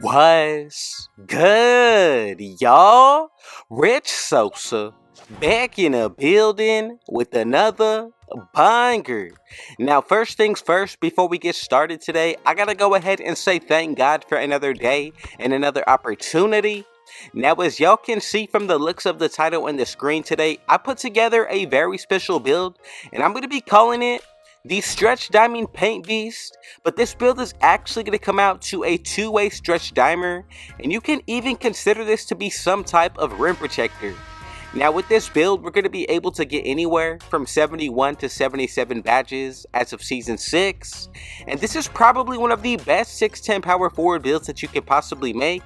What's good, y'all? Rich Sosa back in a building with another banger. Now, first things first, before we get started today, I gotta go ahead and say thank God for another day and another opportunity. Now, as y'all can see from the looks of the title and the screen today, I put together a very special build, and I'm gonna be calling it the Stretch Diamond Paint Beast. But this build is actually going to come out to a two-way stretch dimer, and you can even consider this to be some type of rim protector. Now with this build, we're going to be able to get anywhere from 71 to 77 badges as of Season 6, and this is probably one of the best 6'10 power forward builds that you could possibly make.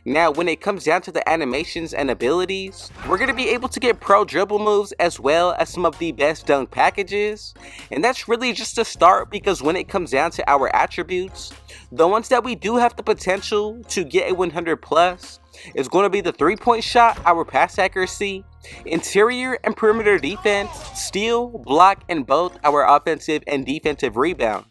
Now when it comes down to the animations and abilities, we're going to be able to get pro dribble moves as well as some of the best dunk packages, and that's really just a start, because when it comes down to our attributes, the ones that we do have the potential to get a 100 plus is going to be the 3-point shot, our pass accuracy, interior and perimeter defense, steal, block, and both our offensive and defensive rebound.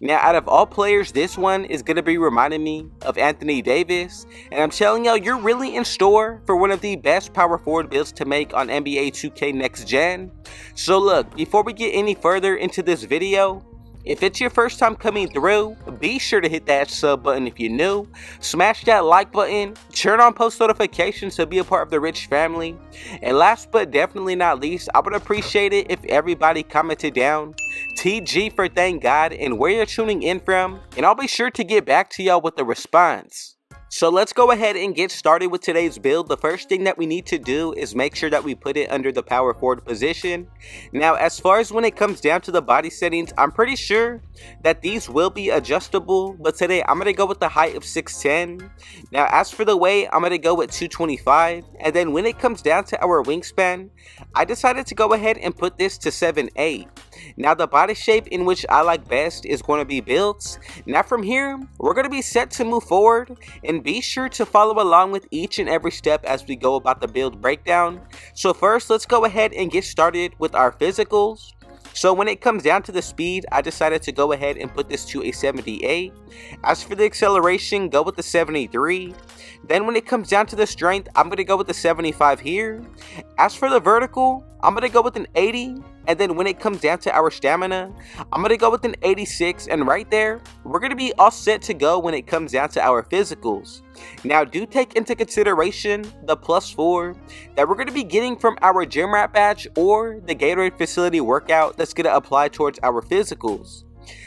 Now, out of all players, this one is going to be reminding me of Anthony Davis, and I'm telling y'all, you're really in store for one of the best power forward builds to make on NBA 2K Next Gen. So look, before we get any further into this video, if it's your first time coming through, be sure to hit that sub button if you're new, smash that like button, turn on post notifications to be a part of the Rich family, and last but definitely not least, I would appreciate it if everybody commented down TG for thank God and where you're tuning in from, and I'll be sure to get back to y'all with the response. So let's go ahead and get started with today's build. The first thing that we need to do is make sure that we put it under the power forward position. Now, as far as when it comes down to the body settings, I'm pretty sure that these will be adjustable, but today I'm going to go with the height of 6'10". Now, as for the weight, I'm going to go with 225, and then when it comes down to our wingspan, I decided to go ahead and put this to 7'8". Now, the body shape in which I like best is going to be built. Now, from here, we're going to be set to move forward, and be sure to follow along with each and every step as we go about the build breakdown. So first, let's go ahead and get started with our physicals. So when it comes down to the speed, I decided to go ahead and put this to a 78. As for the acceleration, go with the 73. Then when it comes down to the strength, I'm going to go with the 75 here. As for the vertical, I'm going to go with an 80. And then when it comes down to our stamina, I'm going to go with an 86. And right there, we're going to be all set to go when it comes down to our physicals. Now, do take into consideration the +4 that we're going to be getting from our gym rat badge or the Gatorade facility workout that's going to apply towards our physicals.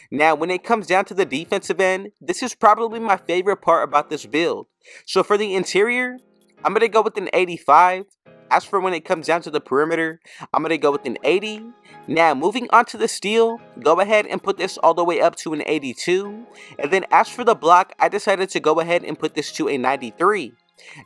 Now, when it comes down to the defensive end, this is probably my favorite part about this build. So for the interior, I'm going to go with an 85. As for when it comes down to the perimeter, I'm going to go with an 80. Now, moving on to the steal, go ahead and put this all the way up to an 82. And then as for the block, I decided to go ahead and put this to a 93.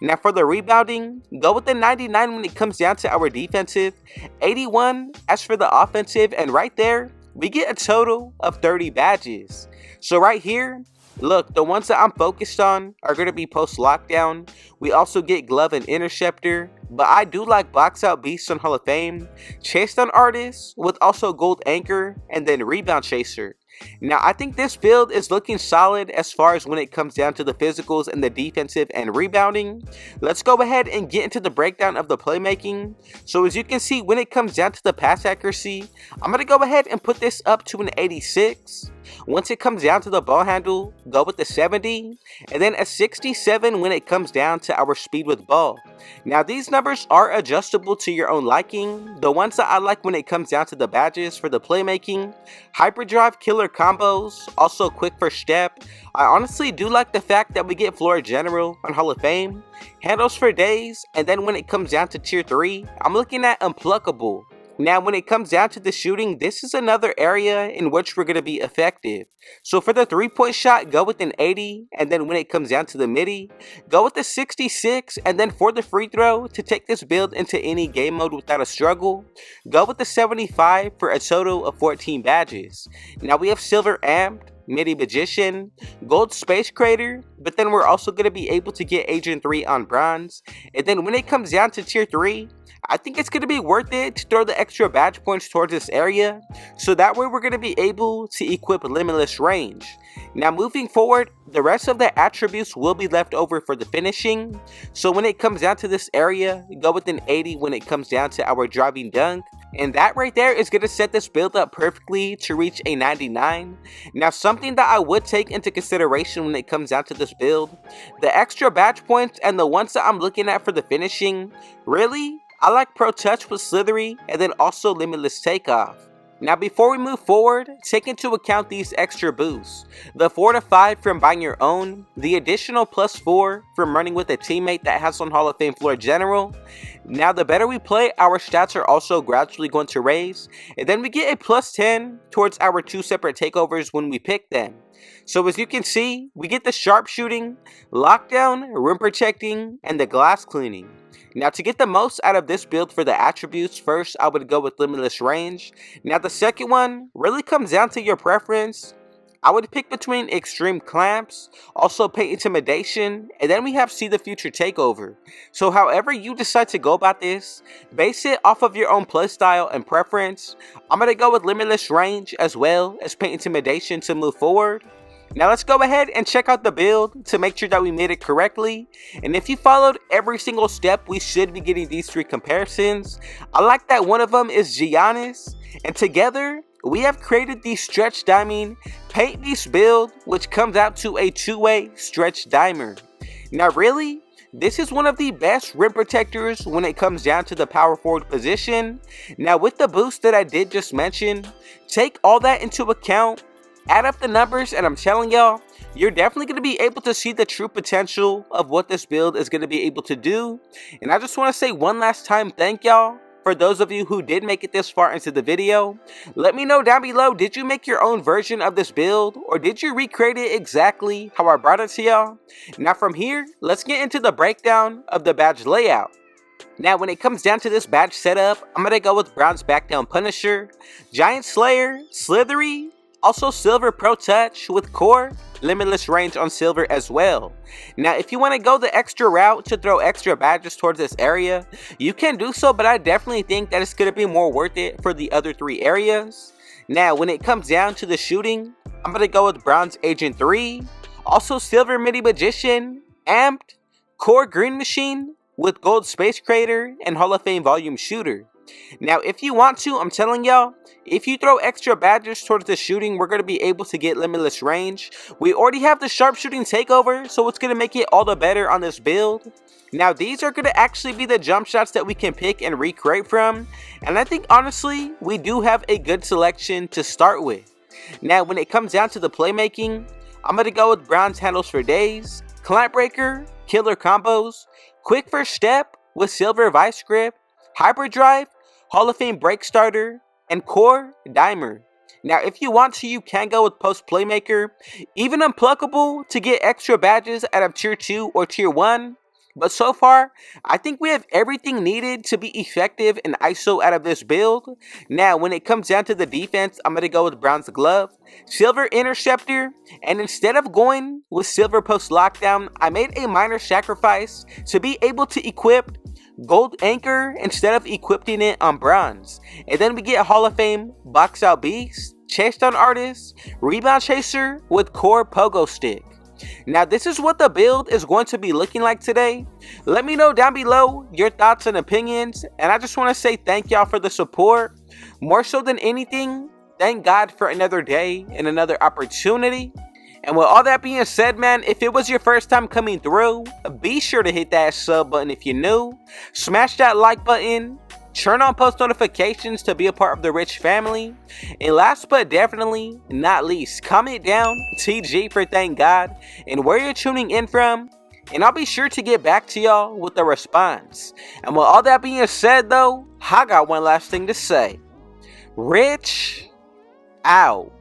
Now for the rebounding, go with the 99 when it comes down to our defensive, 81 as for the offensive, and right there, we get a total of 30 badges. So right here, look, the ones that I'm focused on are going to be post lockdown. We also get glove and interceptor, but I do like box out beast on Hall of Fame, chase down artist with also gold anchor, and then rebound chaser. Now, I think this build is looking solid as far as when it comes down to the physicals and the defensive and rebounding. Let's go ahead and get into the breakdown of the playmaking. So as you can see, when it comes down to the pass accuracy, I'm going to go ahead and put this up to an 86. Once it comes down to the ball handle, go with the 70, and then a 67 when it comes down to our speed with ball. Now, these numbers are adjustable to your own liking. The ones that I like when it comes down to the badges for the playmaking, hyperdrive killer combos, also quick first step. I honestly do like the fact that we get floor general on Hall of Fame, handles for days, and then when it comes down to tier 3, I'm looking at unpluckable. Now, when it comes down to the shooting, this is another area in which we're going to be effective. So for the 3-point shot, go with an 80, and then when it comes down to the midi, go with the 66, and then for the free throw, to take this build into any game mode without a struggle, go with the 75 for a total of 14 badges. Now we have silver amped, midi magician, gold space crater, but then we're also going to be able to get Agent 3 on bronze. And then when it comes down to tier 3, I think it's going to be worth it to throw the extra badge points towards this area, so that way we're going to be able to equip limitless range. Now moving forward, the rest of the attributes will be left over for the finishing, so when it comes down to this area, go with an 80 when it comes down to our driving dunk, and that right there is going to set this build up perfectly to reach a 99. Now something that I would take into consideration when it comes down to this build, the extra badge points and the ones that I'm looking at for the finishing, really, I like Pro Touch with Slithery and then also Limitless Takeoff. Now before we move forward, take into account these extra boosts. The 4 to 5 from buying your own, the additional +4 from running with a teammate that has on Hall of Fame floor general. Now the better we play, our stats are also gradually going to raise, and then we get a +10 towards our 2 separate takeovers when we pick them. So as you can see, we get the sharpshooting, lockdown, rim protecting, and the glass cleaning. Now to get the most out of this build for the attributes, first I would go with limitless range. Now the second one really comes down to your preference. I would pick between extreme clamps, also paint intimidation, and then we have see the future takeover. So however you decide to go about this, base it off of your own playstyle and preference. I'm going to go with limitless range as well as paint intimidation to move forward. Now let's go ahead and check out the build to make sure that we made it correctly. And if you followed every single step, we should be getting these 3 comparisons. I like that one of them is Giannis, and together we have created the stretch diamond paint beast build, which comes out to a 2-way stretch dimer. Now really, this is one of the best rim protectors when it comes down to the power forward position. Now with the boost that I did just mention, take all that into account, add up the numbers, and I'm telling y'all, you're definitely going to be able to see the true potential of what this build is going to be able to do. And I just want to say one last time, thank y'all for those of you who did make it this far into the video. Let me know down below, did you make your own version of this build, or did you recreate it exactly how I brought it to y'all? Now from here, let's get into the breakdown of the badge layout. Now when it comes down to this badge setup, I'm going to go with Bronze Backdown Punisher, Giant Slayer, Slithery, also Silver Pro Touch with Core, Limitless Range on Silver as well. Now if you want to go the extra route to throw extra badges towards this area, you can do so, but I definitely think that it's going to be more worth it for the other 3 areas. Now when it comes down to the shooting, I'm going to go with Bronze Agent 3, also Silver Midi Magician, Amped, Core Green Machine with Gold Space Crater, and Hall of Fame Volume Shooter. Now if you want to, I'm telling y'all, if you throw extra badges towards the shooting, we're going to be able to get limitless range. We already have the sharpshooting takeover, so it's going to make it all the better on this build. Now these are going to actually be the jump shots that we can pick and recreate from, and I think honestly we do have a good selection to start with. Now when it comes down to the playmaking, I'm going to go with Bronze Handles for Days, Clamp Breaker, Killer Combos, Quick First Step with Silver Vice Grip, Hybrid Drive, Hall of Fame Break Starter, and Core Dimer. Now if you want to, you can go with Post Playmaker, even Unpluckable to get extra badges out of tier 2 or tier 1. But so far, I think we have everything needed to be effective in ISO out of this build. Now when it comes down to the defense, I'm going to go with Bronze Glove, Silver Interceptor, and instead of going with Silver Post Lockdown, I made a minor sacrifice to be able to equip Gold Anchor instead of equipping it on Bronze. And then we get Hall of Fame Box Out Beast, Chase Down Artist, Rebound Chaser with Core Pogo Stick. Now this is what the build is going to be looking like today. Let me know down below your thoughts and opinions, and I just want to say thank y'all for the support. More so than anything, thank God for another day and another opportunity. And with all that being said, man, if it was your first time coming through, be sure to hit that sub button if you're new. Smash that like button. Turn on post notifications to be a part of the Rich family. And last but definitely not least, comment down TG for thank God and where you're tuning in from. And I'll be sure to get back to y'all with a response. And with all that being said though, I got one last thing to say. Rich out.